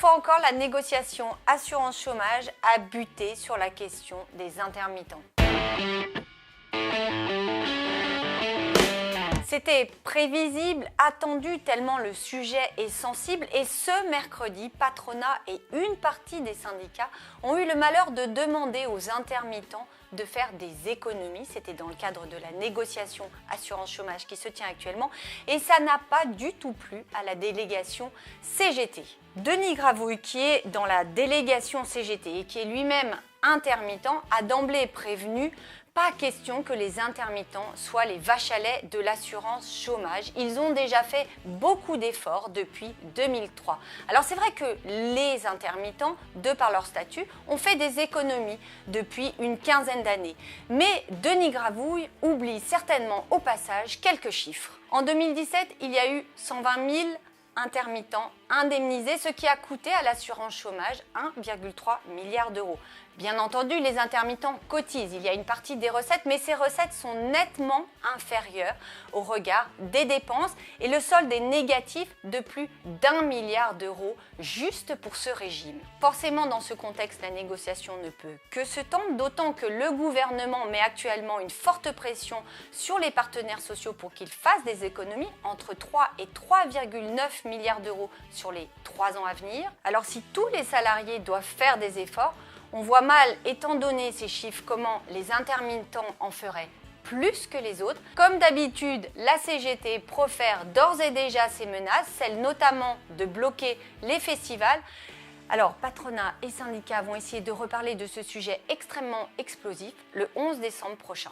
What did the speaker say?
fois encore, la négociation assurance chômage a buté sur la question des intermittents. C'était prévisible, attendu tellement le sujet est sensible et ce mercredi, patronat et une partie des syndicats ont eu le malheur de demander aux intermittents de faire des économies. C'était dans le cadre de la négociation assurance chômage qui se tient actuellement et ça n'a pas du tout plu à la délégation CGT. Denis Gravouille, qui est dans la délégation CGT et qui est lui-même intermittent, a d'emblée prévenu: pas question que les intermittents soient les vaches à lait de l'assurance chômage. Ils ont déjà fait beaucoup d'efforts depuis 2003. Alors c'est vrai que les intermittents, de par leur statut, ont fait des économies depuis une quinzaine d'années. Mais Denis Gravouille oublie certainement au passage quelques chiffres. En 2017, il y a eu 120 000 intermittents indemnisés, ce qui a coûté à l'assurance chômage 1,3 milliard d'euros. Bien entendu, les intermittents cotisent, il y a une partie des recettes, mais ces recettes sont nettement inférieures au regard des dépenses et le solde est négatif de plus d'1 milliard d'euros juste pour ce régime. Forcément, dans ce contexte, la négociation ne peut que se tendre, d'autant que le gouvernement met actuellement une forte pression sur les partenaires sociaux pour qu'ils fassent des économies entre 3 et 3,9 milliards d'euros sur les 3 ans à venir. Alors si tous les salariés doivent faire des efforts, on voit mal, étant donné ces chiffres, comment les intermittents en feraient plus que les autres. Comme d'habitude, la CGT profère d'ores et déjà ses menaces, celles notamment de bloquer les festivals. Alors, patronat et syndicats vont essayer de reparler de ce sujet extrêmement explosif le 11 décembre prochain.